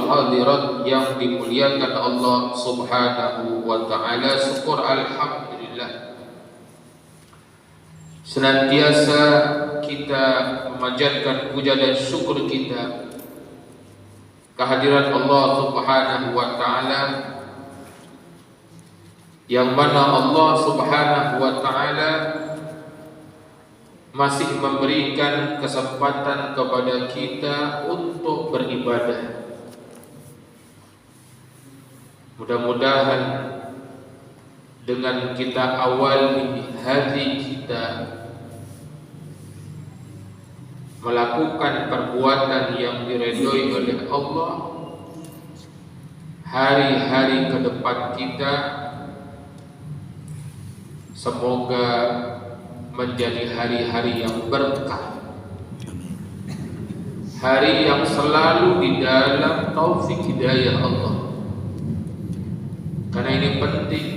hadirat yang dimuliakan Allah Subhanahu wa ta'ala, syukur alhamdulillah senantiasa kita memanjatkan puja dan syukur kita kehadirat Allah Subhanahu wa ta'ala, yang mana Allah Subhanahu wa ta'ala masih memberikan kesempatan kepada kita untuk beribadah. Mudah-mudahan dengan kita awali hari kita melakukan perbuatan yang diridhoi oleh Allah, hari-hari ke depan kita semoga menjadi hari-hari yang berkah, hari yang selalu di dalam taufik hidayah Allah. Karena ini penting,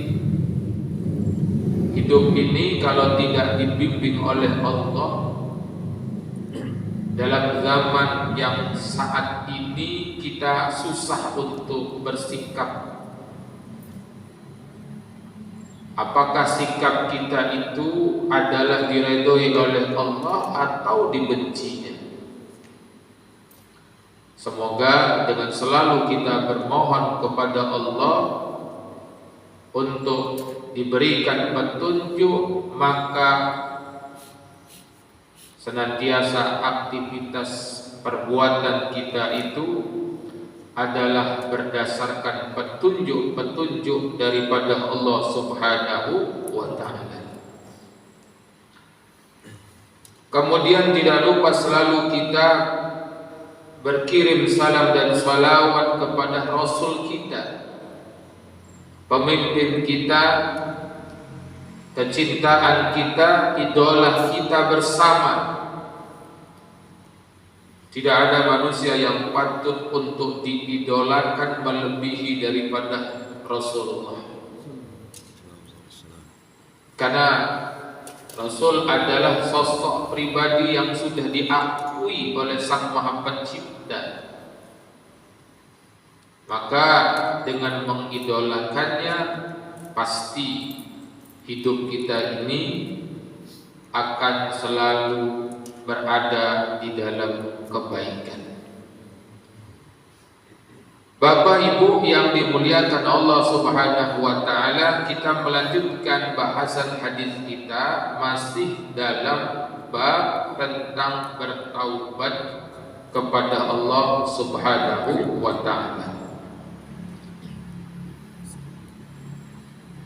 hidup ini kalau tidak dibimbing oleh Allah dalam zaman yang saat ini kita susah untuk bersikap. Apakah sikap kita itu adalah diridhoi oleh Allah atau dibencinya? Semoga dengan selalu kita bermohon kepada Allah untuk diberikan petunjuk, maka senantiasa aktivitas perbuatan kita itu adalah berdasarkan petunjuk-petunjuk daripada Allah Subhanahu wa ta'ala. Kemudian tidak lupa selalu kita berkirim salam dan salawat kepada Rasul kita, pemimpin kita, kecintaan kita, idola kita bersama. Tidak ada manusia yang patut untuk diidolakan melebihi daripada Rasulullah. Karena Rasul adalah sosok pribadi yang sudah diakui oleh Sang Maha Pencipta. Maka dengan mengidolakannya, pasti hidup kita ini akan selalu berada di dalam kebaikan. Bapak Ibu yang dimuliakan Allah Subhanahu wa ta'ala, kita melanjutkan bahasan hadis kita masih dalam bab tentang bertaubat kepada Allah Subhanahu wa ta'ala.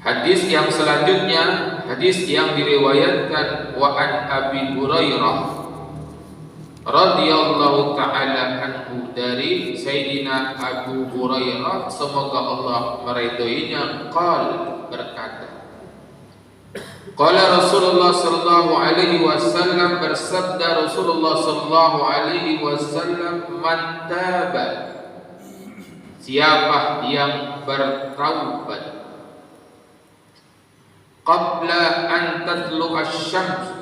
Hadis yang selanjutnya, hadis yang diriwayatkan wa an Abi Hurairah radhiyallahu ta'ala anhu, dari Sayyidina Abu Hurairah, semoga Allah meridhoinya, berkata, qala Rasulullah sallallahu alaihi wasallam, bersabda Rasulullah sallallahu alaihi wasallam, man taba, siapa yang bertaubat, qabla an tatlu'a asy-syams,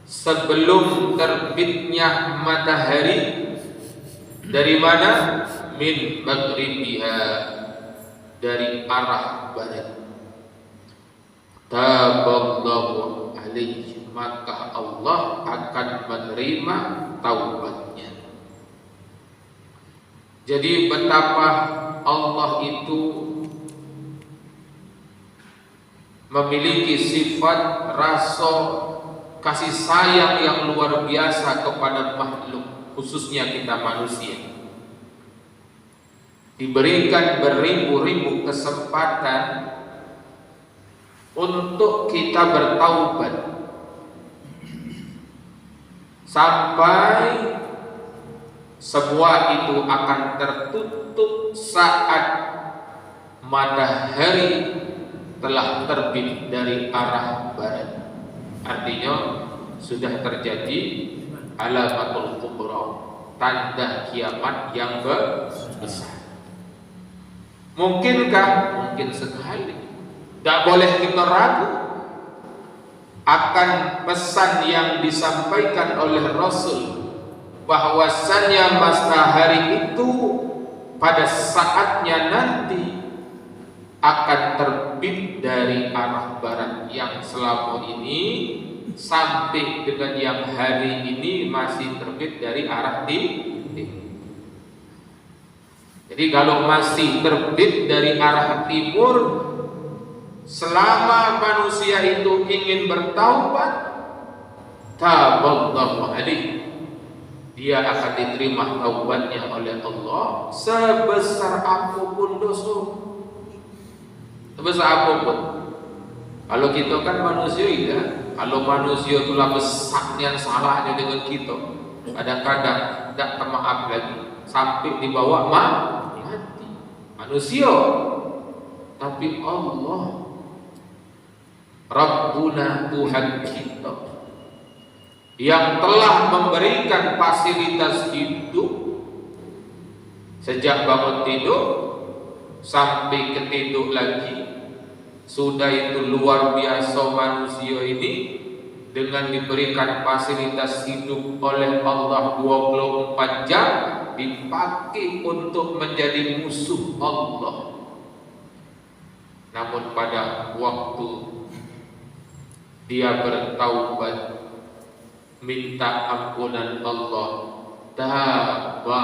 sebelum terbitnya matahari. Dari mana? Min maghribiha, dari arah barat. Taballahu alaihi, maka Allah akan menerima taubatnya. Jadi betapa Allah itu memiliki sifat rasa kasih sayang yang luar biasa kepada makhluk, khususnya kita manusia. Diberikan beribu-ribu kesempatan untuk kita bertaubat, sampai semua itu akan tertutup saat matahari telah terbit dari arah barat. Artinya sudah terjadi alamatul kubra, tanda kiamat yang besar. Mungkinkah? Mungkin sekali. Tidak boleh kita ragu akan pesan yang disampaikan oleh Rasul, bahwasannya matahari itu pada saatnya nanti akan terbit dari arah barat, yang selama ini sampai dengan yang hari ini masih terbit dari arah timur. Jadi kalau masih terbit dari arah timur, selama manusia itu ingin bertaubat, taballahu alaihi, dia akan diterima taubatnya oleh Allah sebesar apapun dosa. Sebesar apapun. Kalau kita kan manusia ya, kalau manusia itulah besarnya salahnya dengan kita, kadang-kadang tidak maaf lagi sampai dibawa mati. Manusia, tapi Allah Rabbuna, Tuhan kita yang telah memberikan fasilitas hidup sejak bangun tidur sampai ketidur lagi. Sudah itu luar biasa manusia ini dengan diberikan fasilitas hidup oleh Allah 24 jam dipakai untuk menjadi musuh Allah. Namun pada waktu dia bertaubat, minta ampunan Allah, taba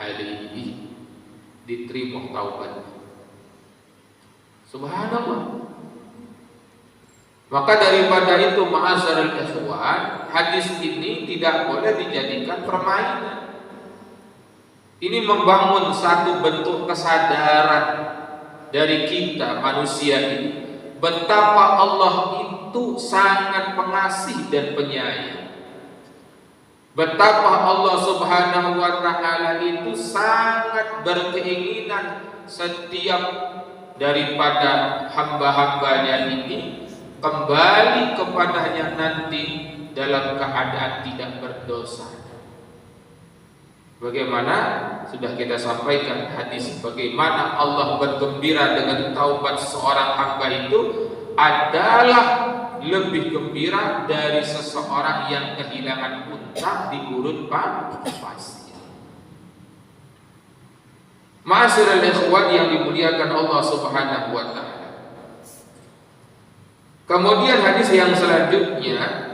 alaihi, diterima taubatnya. Subhanallah. Maka daripada itu, ma'asyiral ikhwan, hadis ini tidak boleh dijadikan permainan. Ini membangun satu bentuk kesadaran dari kita manusia ini, betapa Allah itu sangat pengasih dan penyayang. Betapa Allah Subhanahu wa ta'ala itu sangat berkeinginan setiap daripada hamba-hambanya ini kembali kepadanya nanti dalam keadaan tidak berdosa. Bagaimana sudah kita sampaikan hadis, bagaimana Allah bergembira dengan taubat seorang hamba itu adalah lebih gembira dari seseorang yang kehilangan unta di gurun pasir. Ma'asyiral ikhwan yang dimuliakan Allah Subhanahu wa ta'ala. Kemudian hadis yang selanjutnya,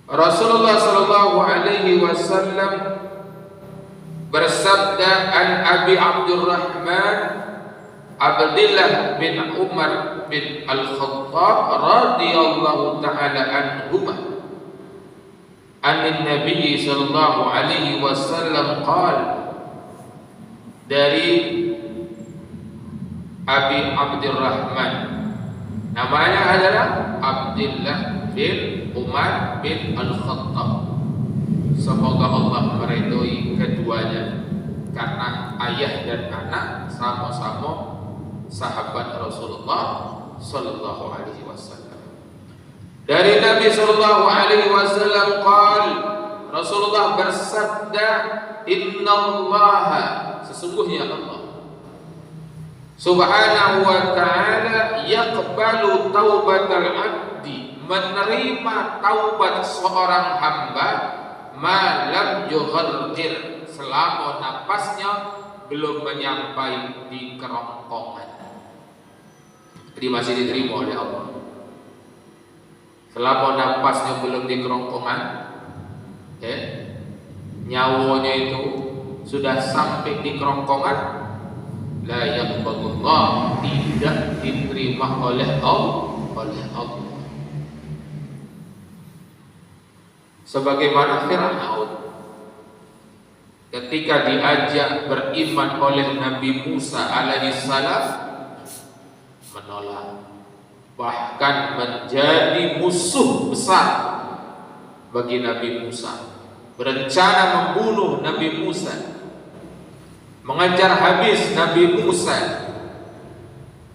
Rasulullah sallallahu alaihi wasallam bersabda an Abi Abdurrahman Abdullah bin Umar bin Al-Khattab radhiyallahu ta'ala anhuma an Nabi sallallahu alaihi wasallam qala, dari Abi Abdurrahman, namanya adalah Abdullah bin Umar bin Al-Khattab. Semoga Allah meridhoi keduanya karena ayah dan anak sama-sama sahabat Rasulullah sallallahu alaihi wasallam. Dari Nabi sallallahu alaihi wasallam qala, Rasulullah bersabda, innallaha, sesungguhnya Allah Subhanahu wa ta'ala yaqbalu taubatal abdi, menerima taubat seorang hamba malam yughargir, selama napasnya belum menyampai di kerongkongan. Jadi masih diterima oleh Allah selama napasnya belum di kerongkongan, ya, nyawanya itu sudah sampai di kerongkongan, la yaqbalullah, tidak diterima oleh Allah. Sebagaimana Fir'aun ketika diajak beriman oleh Nabi Musa alaihissalam menolak, bahkan menjadi musuh besar bagi Nabi Musa, berencana membunuh Nabi Musa, mengejar habis Nabi Musa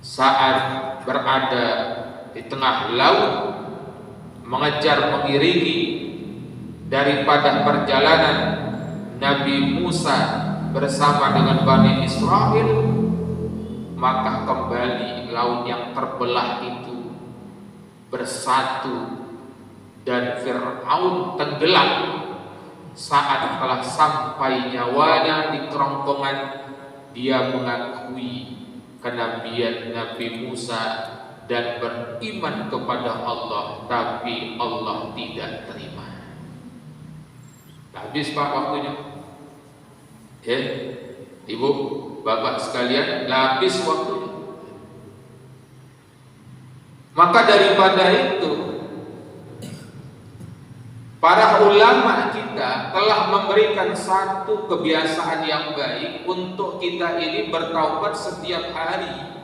saat berada di tengah laut, mengejar mengiringi daripada perjalanan Nabi Musa bersama dengan Bani Israel, maka kembali laut yang terbelah itu bersatu dan Fir'aun tenggelam saat telah sampai nyawanya di kerongkongan, dia mengakui kenabian Nabi Musa dan beriman kepada Allah, tapi Allah tidak terima. Habis Pak waktunya. Ibu, bapak sekalian, habis waktunya. Maka daripada itu, para ulama kita telah memberikan satu kebiasaan yang baik untuk kita ini bertaubat setiap hari.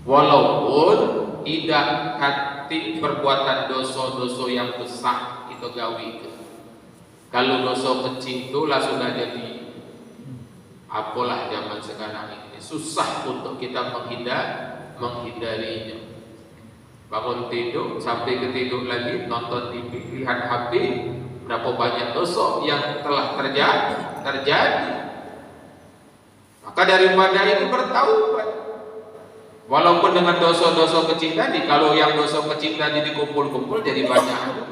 Walaupun tidak hati perbuatan dosa-dosa yang besar itu gawe. Kalau dosa kecil itu lah sudah jadi apalah zaman sekarang ini susah untuk kita menghindarinya. Bangun tidur sampai ketidur lagi nonton TV, lihat HP, berapa banyak dosa yang telah terjadi. Maka daripada itu bertaubat. Walaupun dengan dosa-dosa kecil tadi, kalau yang dosa kecil tadi dikumpul-kumpul jadi banyak,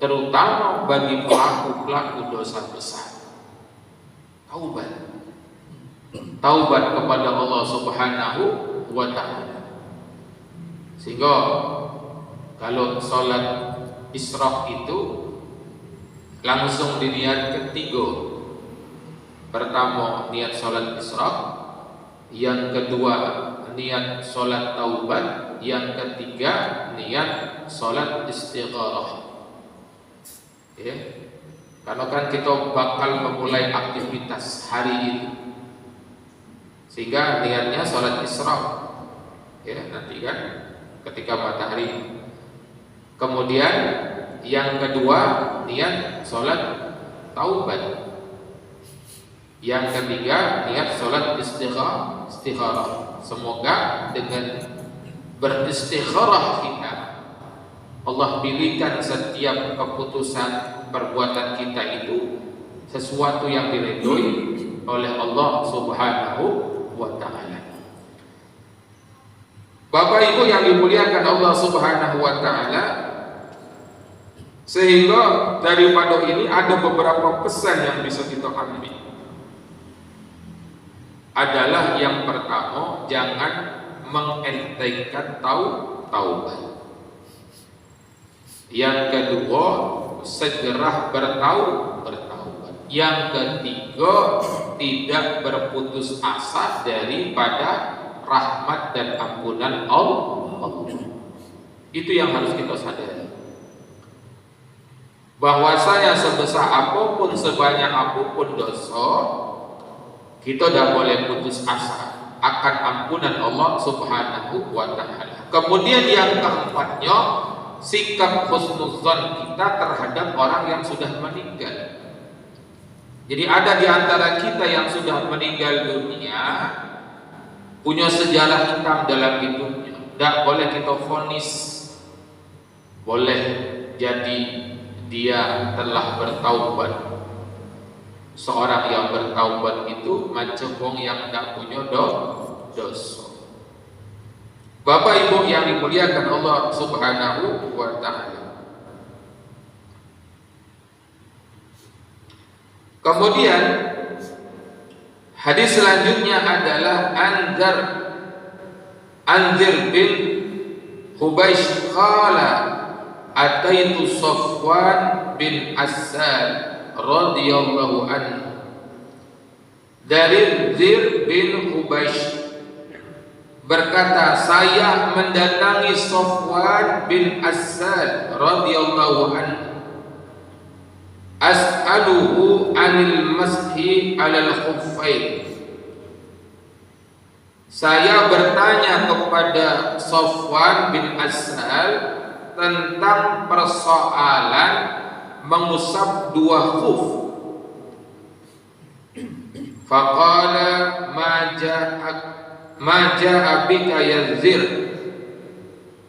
terutama bagi pelaku-pelaku dosa besar. Taubat kepada Allah Subhanahu wa ta'ala. Sehingga kalau sholat Isra itu langsung diniat ketiga. Pertama niat sholat Isra, yang kedua niat sholat taubat, yang ketiga niat sholat istigharah. Karena kan kita bakal memulai aktivitas hari ini, sehingga niatnya sholat Isra. Nanti kan ketika matahari. Kemudian yang kedua niat sholat taubat. Yang ketiga niat sholat istigharah. Semoga dengan beristigharah kita, Allah pilihkan setiap keputusan perbuatan kita itu sesuatu yang diridhoi oleh Allah Subhanahu wa ta'ala. Bapak Ibu yang dimuliakan Allah Subhanahu wa ta'ala, sehingga daripada ini ada beberapa pesan yang bisa kita ambil. Adalah yang pertama, jangan mengentengkan taubat. Yang kedua, segera bertaubat. Yang ketiga, tidak berputus asa daripada rahmat dan ampunan Allah. Itu yang harus kita sadari. Bahwasanya sebesar apapun, sebanyak apapun dosa, kita tidak boleh putus asa akan ampunan Allah Subhanahu wa ta'ala. Kemudian yang keempatnya, sikap husnuzan kita terhadap orang yang sudah meninggal. Jadi ada di antara kita yang sudah meninggal dunia, punya sejarah hitam dalam hidupnya. Tidak boleh kita vonis. Boleh jadi dia telah bertaubat. Seorang yang bertaubat itu macam wong yang tidak punya dosa. Bapak Ibu yang dimuliakan Allah Subhanahu wa ta'ala. Kemudian hadis selanjutnya adalah Anzir bin Hubaysh qala ataitu Safwan bin Assal radhiyallahu anhu. Dari Zir bin Hubaysh berkata, saya mendatangi Safwan bin Assal radhiyallahu anhu, as'aluhu anil mashi alal khuffain. Saya bertanya kepada Safwan bin Assal tentang persoalan mengusap dua khuf. Faqala ma ja'a bika ya Zir,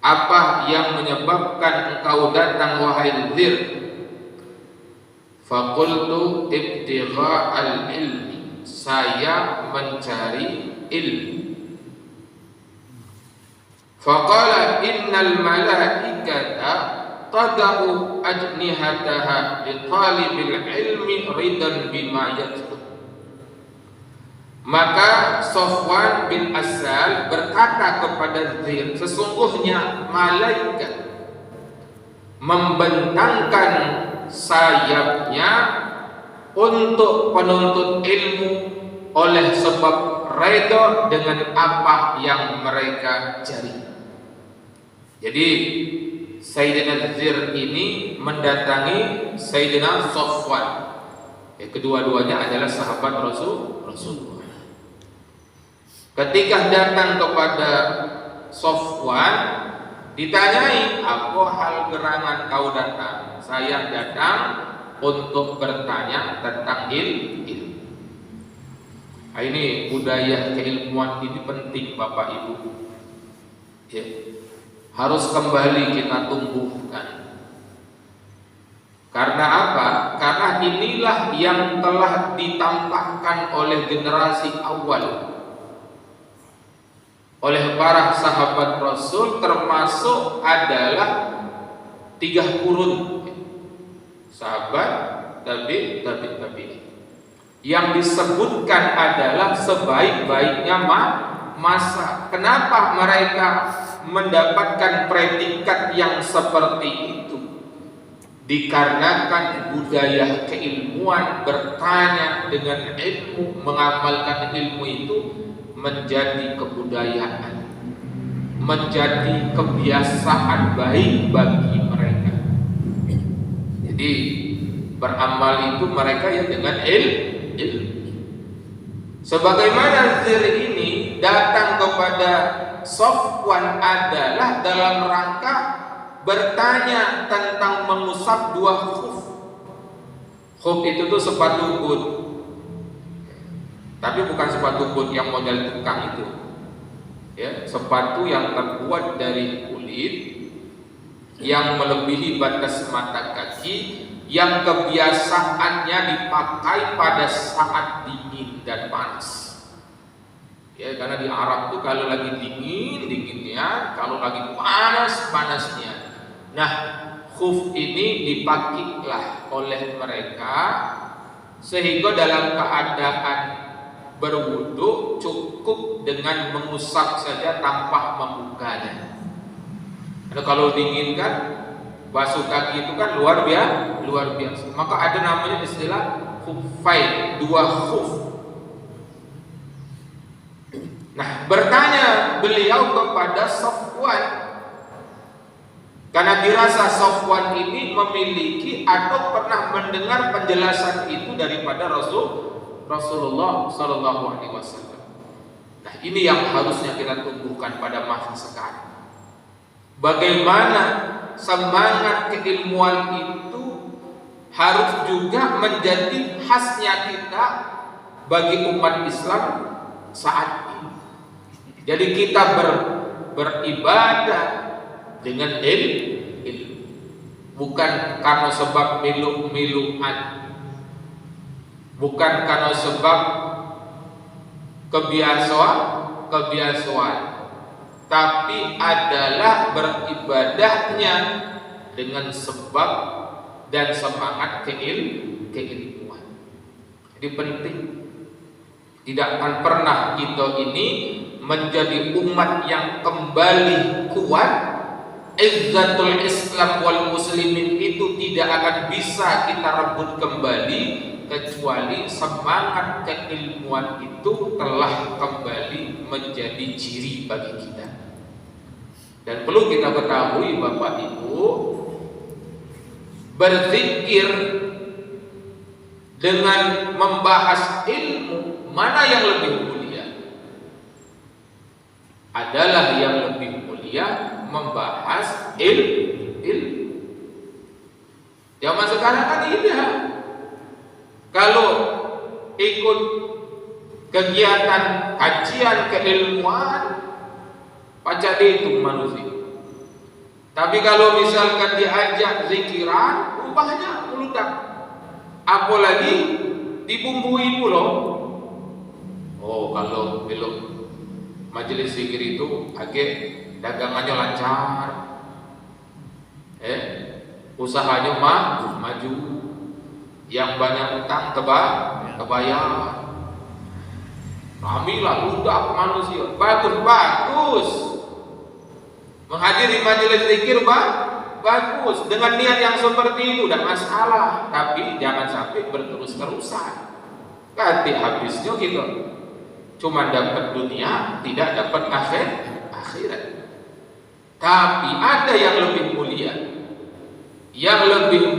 apa yang menyebabkan engkau datang wahai Zir? Faqultu ibtigha'al ilmi, saya mencari ilmu. Faqala innal malaikata tada'u ajnihataha li talibil ilmi ridan bima yatlub. Maka Safwan bin Asal berkata kepada Zir, sesungguhnya malaikat membentangkan sayapnya untuk penuntut ilmu oleh sebab redha dengan apa yang mereka cari. Jadi Sayyidina Zir ini mendatangi Sayyidina Safwan. Kedua-duanya adalah sahabat Rasulullah. Ketika datang kepada Safwan, ditanyai, apa hal gerangan kau datang? Saya datang untuk bertanya tentang ilmu. Ini budaya keilmuan ini penting Bapak Ibu. Ya. Harus kembali kita tumbuhkan. Karena apa? Karena inilah yang telah ditampakkan oleh generasi awal, oleh para sahabat Rasul, termasuk adalah 3 kurun sahabat, tabi. Yang disebutkan adalah sebaik-baiknya masa. Kenapa mereka mendapatkan predikat yang seperti itu? Dikarenakan budaya keilmuan, bertanya dengan ilmu, mengamalkan ilmu itu menjadi kebudayaan, menjadi kebiasaan baik bagi mereka. Jadi beramal itu mereka yang dengan ilmu. Sebagaimana Zir ini datang kepada Safwan adalah dalam rangka bertanya tentang mengusap 2 khuf. Khuf itu tuh sepatu boot, tapi bukan sepatu boot yang model tukang itu, ya, sepatu yang terbuat dari kulit yang melebihi batas mata kaki, yang kebiasaannya dipakai pada saat dingin dan panas. Ya, karena di Arab tuh kalau lagi dinginnya, kalau lagi panasnya. Nah, khuf ini dipakailah oleh mereka sehingga dalam keadaan berwudu cukup dengan mengusap saja tanpa membukanya. Karena kalau dingin kan basuh kaki itu kan luar biasa. Maka ada namanya istilah khuffain, 2 khuf. Nah, bertanya beliau kepada Safwan, karena dirasa Safwan ini memiliki atau pernah mendengar penjelasan itu daripada Rasulullah Sallallahu Alaihi Wasallam. Nah, ini yang harusnya kita tumbuhkan pada masa sekarang. Bagaimana semangat keilmuan itu harus juga menjadi khasnya kita bagi umat Islam saat ini. Jadi kita beribadah dengan ilmu, bukan karena sebab milu-miluan, bukan karena sebab kebiasaan, tapi adalah beribadahnya dengan sebab dan semangat keilmuan. Jadi penting. Tidak akan pernah kita ini menjadi umat yang kembali kuat. Izzatul Islam wal Muslimin itu tidak akan bisa kita rebut kembali kecuali semangat keilmuan itu telah kembali menjadi ciri bagi kita. Dan perlu kita ketahui Bapak Ibu, berzikir dengan membahas ilmu mana yang lebih mulia? Adalah yang lebih mulia membahas ilmu. Zaman sekarang kan tidak. Kalau ikut kegiatan kajian keilmuan, pacak dihitung manusia. Tapi kalau misalkan diajak zikiran, rupanya meledak. Apalagi dibumbui pula. Oh, kalau belum majelis zikir itu agak dagangannya lancar. usahanya maju, yang banyak utang kebayar. Ramilah budak manusia, bagus. Menghadiri majelis zikir bagus, dengan niat yang seperti itu tidak masalah, tapi jangan sampai berterus-terusan. Nanti habisnya gitu, cuma dapat dunia, tidak dapat akhirat. Tapi ada yang lebih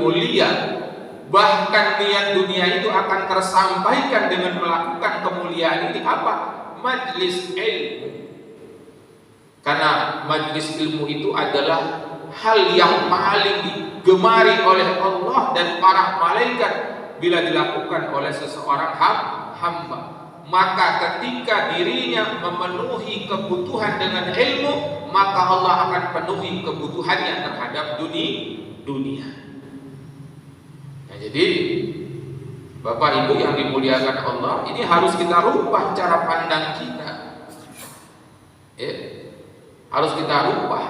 mulia, bahkan niat dunia itu akan tersampaikan dengan melakukan kemuliaan ini apa? Majlis ilmu. Karena majlis ilmu itu adalah hal yang paling digemari oleh Allah dan para malaikat bila dilakukan oleh seseorang hamba. Maka ketika dirinya memenuhi kebutuhan dengan ilmu, maka Allah akan penuhi kebutuhannya terhadap dunia. Nah, jadi Bapak Ibu yang dimuliakan Allah, ini harus kita rubah cara pandang kita. Harus kita rubah.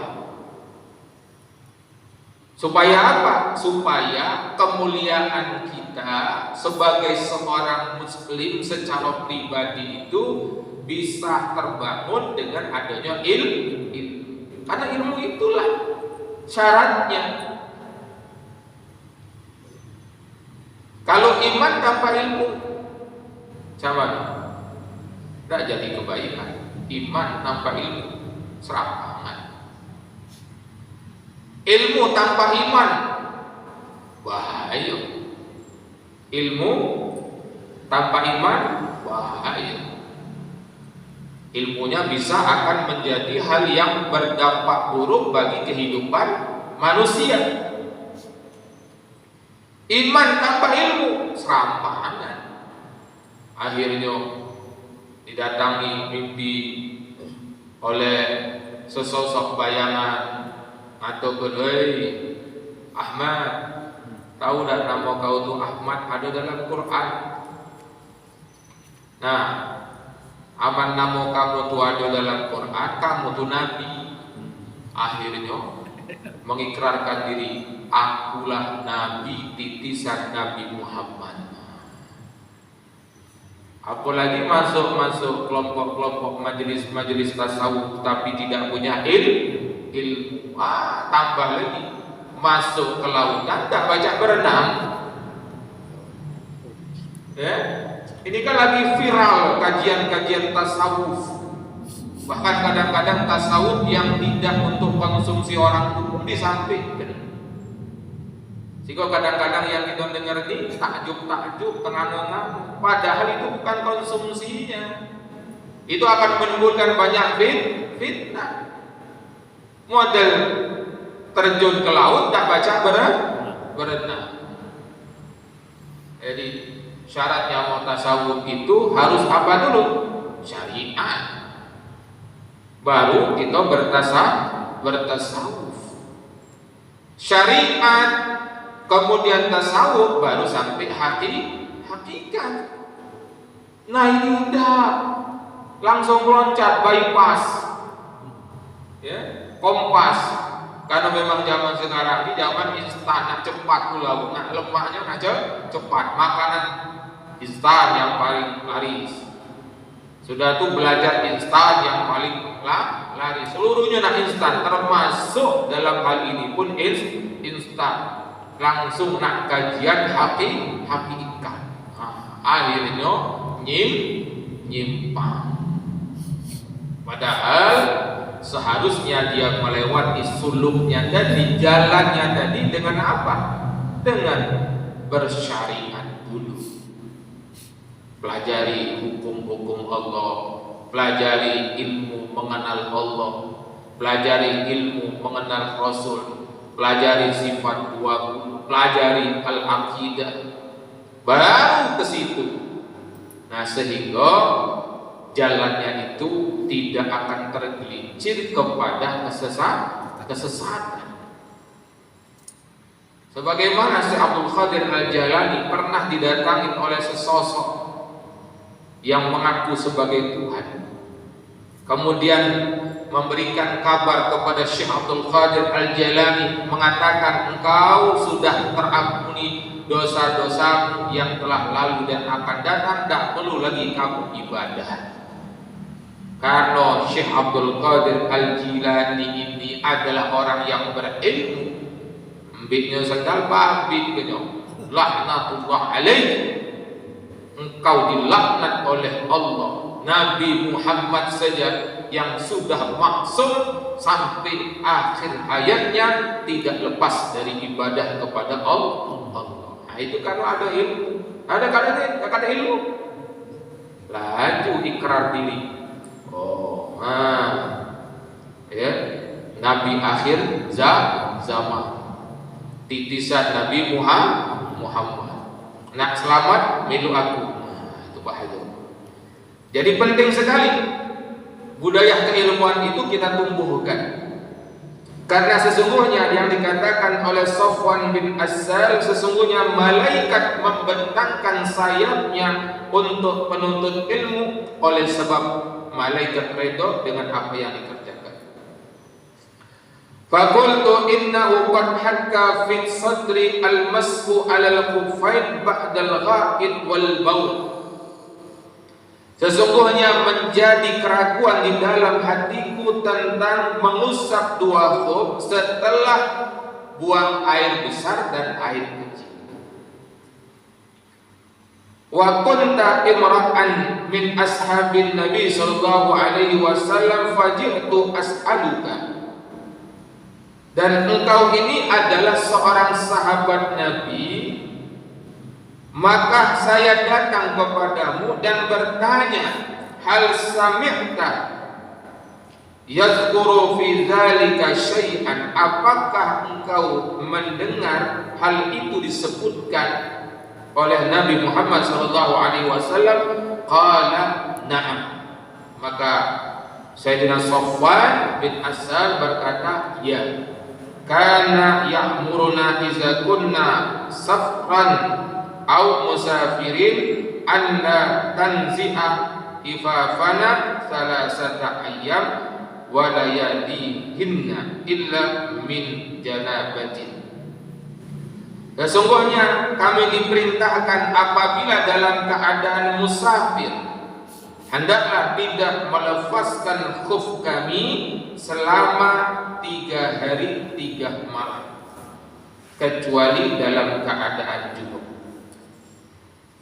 Supaya apa? Supaya kemuliaan kita sebagai seorang muslim secara pribadi itu bisa terbangun dengan adanya ilmu. Karena ilmu itulah syaratnya. Kalau iman tanpa ilmu, sama tidak jadi kebaikan. Iman tanpa ilmu, serampangan. Ilmu tanpa iman, bahaya. Ilmu tanpa iman, bahaya. Ilmunya bisa akan menjadi hal yang berdampak buruk bagi kehidupan manusia. Iman tanpa ilmu, serampangan. Akhirnya didatangi mimpi oleh sesosok bayangan atau kedai Ahmad. Tahu dah nama kau tu Ahmad ada dalam Quran. Nah, aman nama kamu tu ada dalam Quran, kamu tu nabi. Akhirnya mengikrarkan diri, akulah nabi titisan Nabi Muhammad. Apalagi masuk kelompok-kelompok majelis tasawuf tapi tidak punya ilmu, tambah lagi masuk ke lautan tak baca berenang. Ini kan lagi viral kajian-kajian tasawuf. Bahkan kadang-kadang tasawuf yang tidak untuk konsumsi orang umum disampaikan. Sehingga kadang-kadang yang kita dengar ini takjub tengah-tengah, padahal itu bukan konsumsinya. Itu akan menimbulkan banyak fitnah. Model terjun ke laut tak baca berenang. Jadi syaratnya mau tasawuf itu harus apa dulu? Syariat. Baru kita bertasawuf. Syariat kemudian tasawuf baru sampai hakikat. Nah ini udah langsung loncat bypass, kompas. Karena memang zaman sekarang ini zaman instan, cepat pula, lemaknya cepat, makanan instan yang paling laris. Sudah tuh belajar instan yang paling laris, seluruhnya instan, termasuk dalam hal ini pun instan. Langsung nak kajian hakikat. Akhirnya nyimpang. Padahal seharusnya dia melewati suluknya tadi, jalannya tadi dengan apa? Dengan bersyariat dulu. Pelajari hukum-hukum Allah, pelajari ilmu mengenal Allah, pelajari ilmu mengenal Rasul, pelajari sifat 20, pelajari al-aqidah, baru ke situ. Nah, sehingga jalannya itu tidak akan tergelincir kepada kesesatan. Sebagaimana Syekh Abdul Qadir Al-Jailani pernah didatangi oleh sesosok yang mengaku sebagai Tuhan. Kemudian memberikan kabar kepada Syekh Abdul Qadir Al-Jailani, mengatakan engkau sudah terampuni dosa-dosamu yang telah lalu dan akan datang, tak perlu lagi kamu ibadah. Karena Syekh Abdul Qadir Al-Jilani ini adalah orang yang berilmu. Ambiknya sekal babit kenyo. Laknatullah alaih. Engkau dilaknat oleh Allah. Nabi Muhammad saja yang sudah maksum sampai akhir hayatnya tidak lepas dari ibadah kepada Allah. Nah, itu karena ada ilmu. Ada karena ilmu. Laju ikrar diri. Ya, Nabi akhir zaman, titisan Nabi Muhammad. Nak selamat milu aku. Itu bahaya. Jadi penting sekali budaya keilmuan itu kita tumbuhkan. Karena sesungguhnya yang dikatakan oleh Safwan bin Assal, sesungguhnya malaikat membentangkan sayapnya untuk penuntut ilmu oleh sebab malaikat redha dengan apa yang dikerjakan. Faqultu innahu qad hakka fi sadri al-mashu 'ala al-khuffain ba'da al-gha'id wal baul. Sesungguhnya menjadi keraguan di dalam hatiku tentang mengusap dua khuf setelah buang air besar dan air kecil. Wa kunta imra'an min ashabin Nabi sallallahu alaihi wasallam faji'tu as'aluka. Dan engkau ini adalah seorang sahabat Nabi, maka saya datang kepadamu dan bertanya, hal sami'ta yadhkuru fi dzalika syai'an, apakah engkau mendengar hal itu disebutkan oleh Nabi Muhammad sallallahu alaihi wasallam? Qala na'am. Maka Sayyidina Safwan bin Assal berkata, ya. Kana ya'muruna iza kunna safran aw musafirin anna tanzi'a ifafana salasata ayyam wa layalihinna illa min janabatin. Sesungguhnya kami diperintahkan apabila dalam keadaan musafir, hendaklah tidak melepaskan khuf kami selama 3 hari 3 malam, kecuali dalam keadaan junub.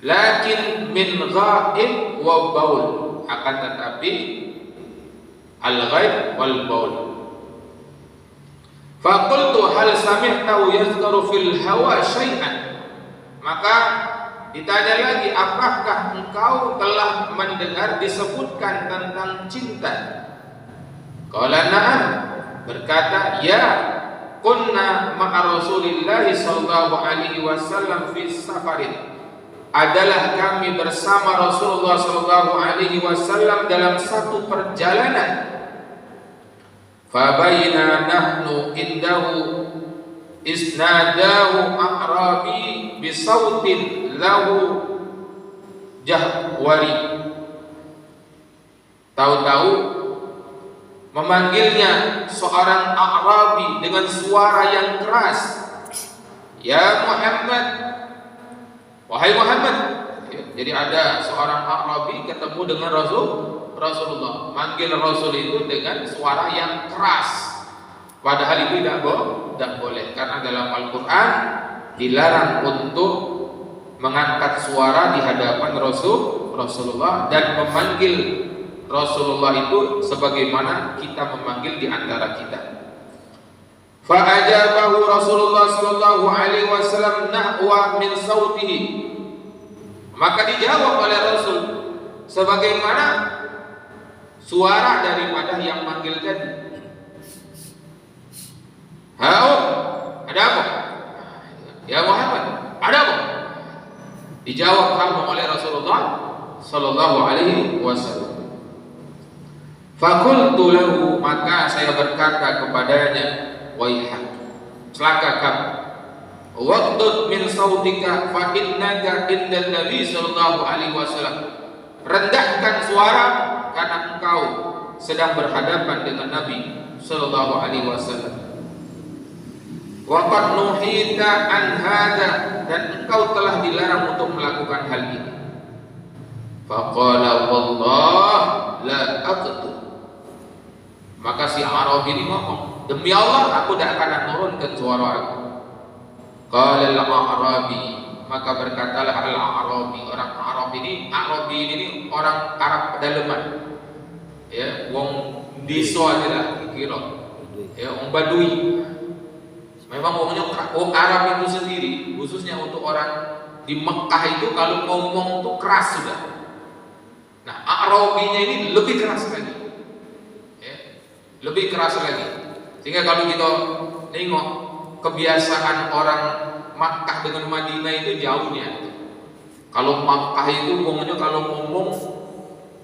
Lakin min ghaib wa baul, akan tetapi al-ghaib wal baul. Faqultu hal sami'tahu yadhkuru fil hawa syai'an. Maka ditanya lagi, apakah engkau telah mendengar disebutkan tentang cinta? Qala na'am, berkata ya, kunna ma'a Rasulillah sallallahu alaihi wasallam fi safarin, adalah kami bersama Rasulullah sallallahu alaihi wasallam dalam satu perjalanan. Fabaina nahnu indahu isnadahu a'rabi bisautin lahu jahwari. Tahu-tahu memanggilnya seorang A'rabi dengan suara yang keras, ya Muhammad, wahai Muhammad. Jadi ada seorang A'rabi ketemu dengan Rasulullah, manggil Rasul itu dengan suara yang keras. Padahal itu tidak boleh, karena dalam Al-Quran dilarang untuk mengangkat suara di hadapan Rasulullah dan memanggil Rasulullah itu sebagaimana kita memanggil di antara kita. Fa'ajabahu Rasulullah sallallahu alaihi wasallam nahwa min sautihi. Maka dijawab oleh Rasul sebagaimana suara daripada yang manggil tadi. Hao, ada apa? Ya Muhammad, ada apa? Dijawab kamu oleh Rasulullah sallallahu alaihi wasallam. Fakultu lahu, maka saya berkata kepadanya, waihak, celaka kamu. Waqtud min sautika fa innaka indan Nabi sallallahu alaihi wasallam. Rendahkan suara karena engkau sedang berhadapan dengan Nabi sallallahu alaihi wasallam. Wa qad nuhita an hada, dan engkau telah dilarang untuk melakukan hal ini. Faqala wallah la aqtu. Maka si Arabi ini ngomong, demi Allah aku tidak akan menurunkan suara aku. Qala al-Arabi, maka berkatalah al-Arabi, orang Arabi ini orang Arab pedalaman. Ya, wong desa aja lah kira. Ya, wong Badui. Memang ngomongnya wong Arab itu sendiri, khususnya untuk orang di Mekah itu kalau ngomong tuh keras sudah. Nah, Arabinya ini lebih keras lagi. Ya, lebih keras lagi. Sehingga kalau kita nengok kebiasaan orang Makkah dengan Madinah itu jauhnya. Kalau Makkah itu ngomongnya kalau ngomong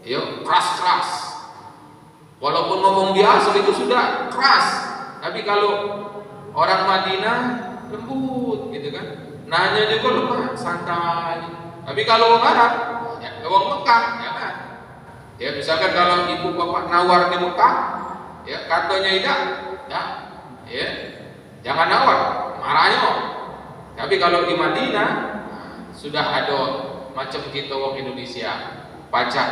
ya keras-keras. Walaupun ngomong biasa itu sudah keras. Tapi kalau orang Madinah lembut gitu kan. Nanya juga lemah, santai. Tapi kalau orang Arab, ya orang Mekah, ya kan. Ya misalkan kalau ibu bapak nawar di Mekah, ya katanya tidak, ya jangan nawar, marahnya mau. Tapi kalau di Madinah sudah ada macam kita orang Indonesia pacak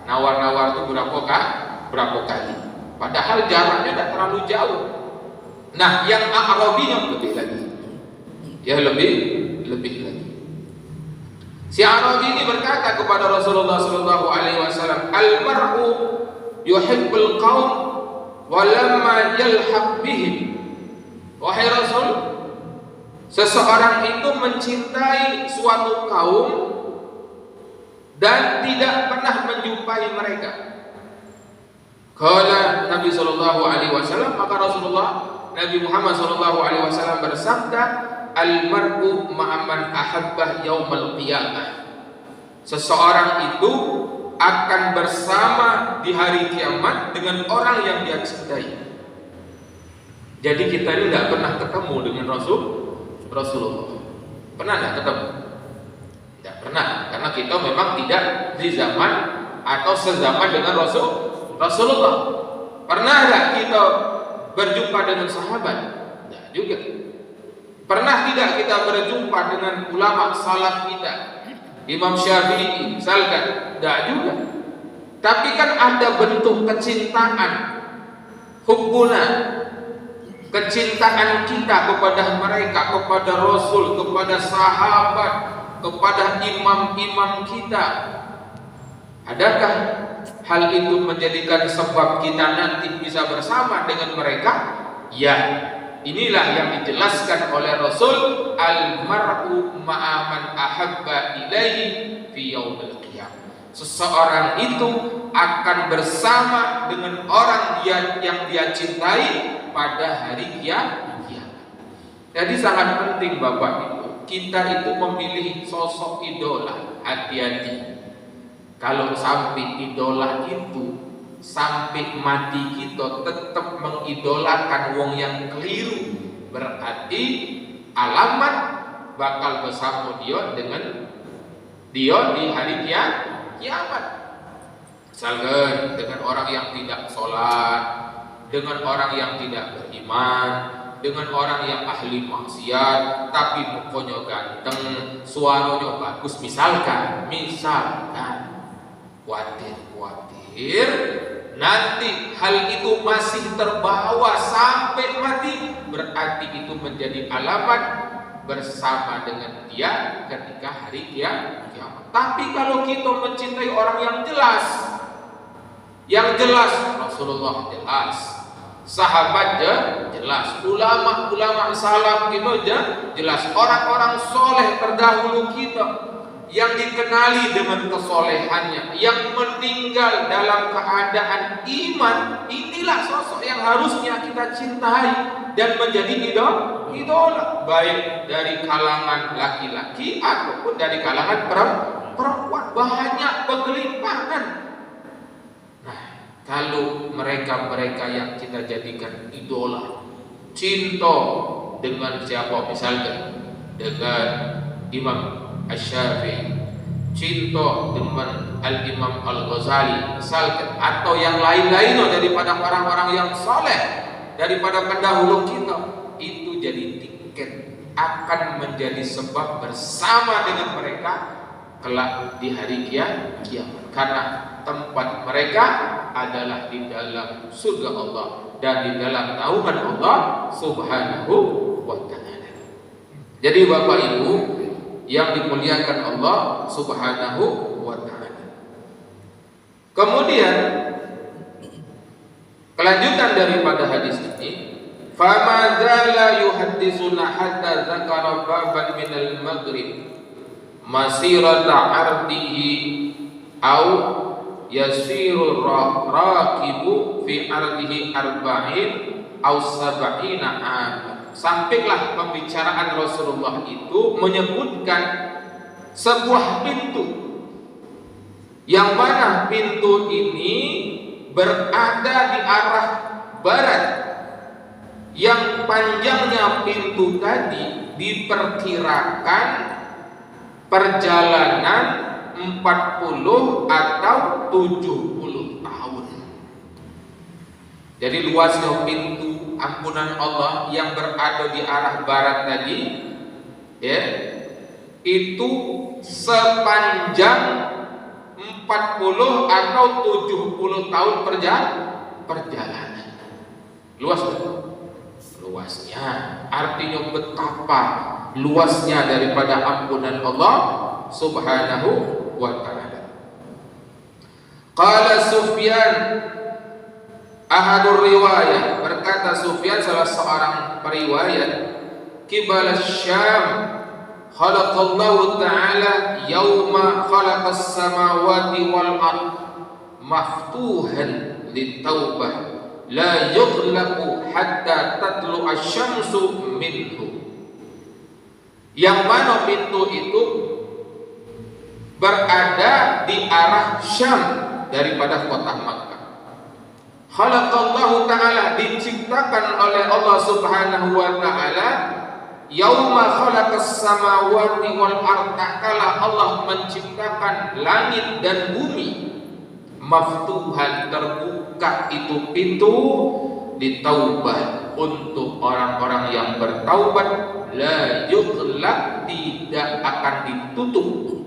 nawar-nawar itu berapa kali. Padahal jaraknya tidak terlalu jauh. Nah, yang Arabinya lebih lagi. Ya lebih lagi. Si Arabi ini berkata kepada Rasulullah sallallahu alaihi wasallam, "Al-mar'u yuhibbul qaum wa lamma yalhaq bihim." Wahai Rasul, seseorang itu mencintai suatu kaum dan tidak pernah menjumpai mereka. Kala Nabi sallallahu alaihi wasallam, maka Rasulullah Nabi Muhammad sallallahu alaihi wasallam bersabda, "Al-mar'u ma'aman ahabbah yaumal qiyamah." Seseorang itu akan bersama di hari kiamat dengan orang yang dia cintai. Jadi kita ini tidak pernah ketemu dengan Rasulullah. Pernah tidak ketemu? Tidak pernah, karena kita memang tidak di zaman atau sezaman dengan Rasulullah. Pernah tidak kita berjumpa dengan sahabat? Tidak juga. Pernah tidak kita berjumpa dengan ulama salaf kita, Imam Syafi'i misalkan? Tidak juga. Tapi kan ada bentuk kecintaan, hubbuna, kecintaan kita kepada mereka, kepada Rasul, kepada sahabat, kepada imam-imam kita. Adakah hal itu menjadikan sebab kita nanti bisa bersama dengan mereka? Ya, inilah yang dijelaskan oleh Rasul, al-mar'u ma'aman ahabba ilaihi fi yaumil qiyamah. Seseorang itu akan bersama dengan orang yang dia cintai pada hari kiamat. Jadi sangat penting Bapak Ibu, kita itu memilih sosok idola. Hati-hati. Kalau sampai idola itu sampai mati kita tetap mengidolakan wong yang keliru, berarti alamat bakal bersama dia dengan dia di hari kiamat. Misalkan dengan orang yang tidak sholat, dengan orang yang tidak beriman, dengan orang yang ahli maksiat tapi mukanya ganteng, suaranya bagus, misalkan khawatir nanti hal itu masih terbawa sampai mati, berarti itu menjadi alamat bersama dengan dia ketika hari kiamat. Tapi kalau kita mencintai orang yang jelas Rasulullah jelas, sahabat jelas, ulama salaf gitu jelas, orang-orang soleh terdahulu kita yang dikenali dengan kesolehannya, yang meninggal dalam keadaan iman, inilah sosok yang harusnya kita cintai dan menjadi idola, baik dari kalangan laki-laki ataupun dari kalangan perempuan. Banyak kegelimpahan. Nah, kalau mereka yang kita jadikan idola, cinta dengan siapa, misalnya dengan Imam Asy-Syafi'i, cinta dengan Al-Imam Al-Ghazali misalkan, atau yang lain-lainnya daripada orang-orang yang soleh, daripada pendahulu kita, itu jadi tiket akan menjadi sebab bersama dengan mereka kelak di hari kiamat, karena tempat mereka adalah di dalam surga Allah dan di dalam naungan Allah Subhanahu wa ta'ala. Jadi Bapak Ibu yang dimuliakan Allah Subhanahu wa ta'ala, kemudian kelanjutan daripada hadis ini, fama zala yuhadditsuna hatta dzakara baban minal maghrib masirata ardihi au yasiru raqibu fi ardihi arba'in au sab'ina am. Sampailah pembicaraan Rasulullah itu menyebutkan sebuah pintu, yang mana pintu ini berada di arah barat, yang panjangnya pintu tadi diperkirakan perjalanan 40 atau 70 tahun. Jadi luasnya pintu ampunan Allah yang berada di arah barat tadi, ya, itu sepanjang 40 atau 70 tahun perjalanan. Luasnya artinya betapa luasnya daripada ampunan Allah Subhanahu wa ta'ala. Qala Sufyan ahadur riwayah, berkata Sufyan salah seorang periwayat, qibala Syam khalaqallahu ta'ala yauma khalaqas samawati wal ard maftuhan litaubah la yughlaqu hatta tatlu asy-syamsu minhu. Yang mana pintu itu berada di arah Syam daripada kota Makkah. Khalaqallahu ta'ala, diciptakan oleh Allah Subhanahu wa ta'ala, yauma khalaqas samawati wal ard, kala Allah menciptakan langit dan bumi, maftuhan, terbuka itu pintu, ditaubah, untuk orang-orang yang bertaubat, la yughlaq, tidak akan ditutup,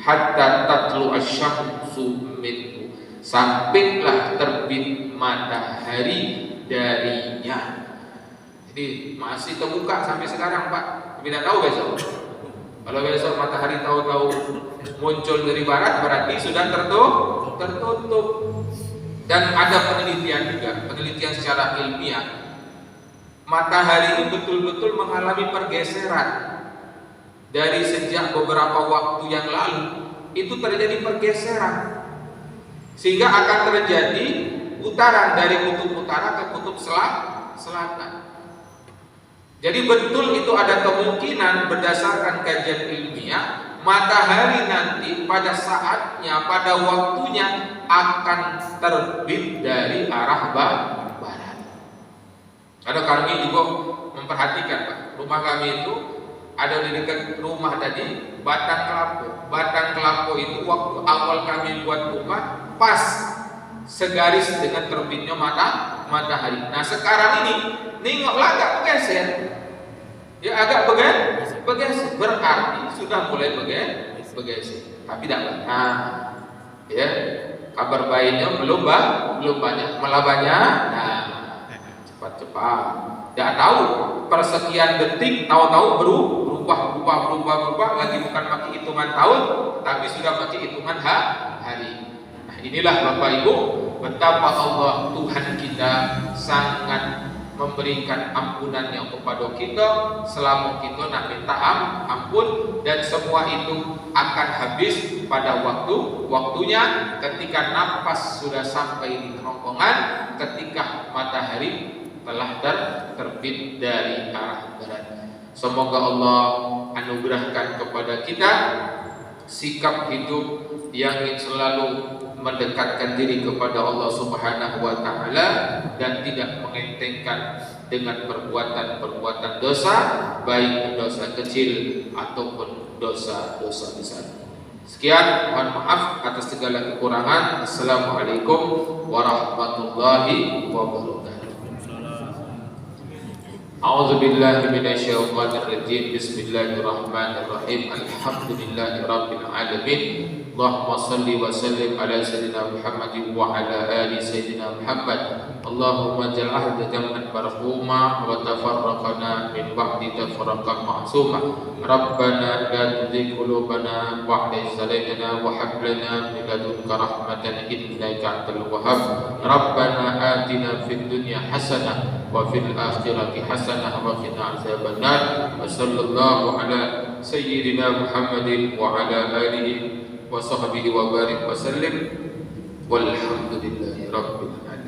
hatta tatlu asy-syamsu minhu, sampailah terbit matahari darinya. Jadi masih terbuka sampai sekarang Pak, tidak tahu besok. Kalau besok matahari tahu-tahu muncul dari barat, berarti sudah tertutup. Dan ada penelitian juga, penelitian secara ilmiah, matahari ini betul-betul mengalami pergeseran. Dari sejak beberapa waktu yang lalu itu terjadi pergeseran, sehingga akan terjadi putaran dari kutub utara ke kutub selatan. Jadi betul itu ada kemungkinan berdasarkan kajian ilmiah, matahari nanti pada saatnya, pada waktunya akan terbit dari arah barat. Ada kami juga memperhatikan Pak, rumah kami itu ada di dekat rumah tadi batang kelapa. Batang kelapa itu waktu awal kami buat rumah pas segaris dengan terbitnya matahari. Nah sekarang ini nengoklah agak bergeser, ya agak bergeser, berarti sudah mulai bergeser, tapi tidak banyak. Ya, kabar baiknya belum banyak, malah banyak. Nah, cepat-cepat. Tidak tahu persekian detik, tahu-tahu berubah lagi, bukan pakai hitungan tahun, tapi sudah pakai hitungan hari. Nah, inilah Bapak Ibu, betapa Allah Tuhan kita sangat memberikan ampunannya kepada kita selama kita nak minta ampun, dan semua itu akan habis pada waktunya, ketika nafas sudah sampai di kerongkongan, ketika matahari telah terbit dari arah barat. Semoga Allah anugerahkan kepada kita sikap hidup yang selalu mendekatkan diri kepada Allah Subhanahu wa ta'ala, dan tidak mengentengkan dengan perbuatan-perbuatan dosa, baik dosa kecil ataupun dosa-dosa besar. Sekian, mohon maaf atas segala kekurangan. Assalamualaikum warahmatullahi wabarakatuh. A'udzu billahi minasyaitonir rajim. Bismillahirrahmanirrahim. Alhamdulillahirabbil alamin. Allahumma shalli wa sallim ala sayyidina Muhammadin wa ala ali sayyidina Muhammad. Allahumma ja'al ahdadan marhuma wa tafarraqana min ba'di tafarraqan ma'suma. Rabbana la tuzigh qulubana ba'da idh hadaytana wa hab lana min ladunka rahmatan innaka antal wahhab. Rabbana atina fid dunya hasanah wa fil akhirati hasanah wa qina adzabannar. Wa sallallahu ala sayyidina Muhammadin wa ala alihi wa sahbihi wa barik wa sallim. Walhamdulillahi rabbil alamin.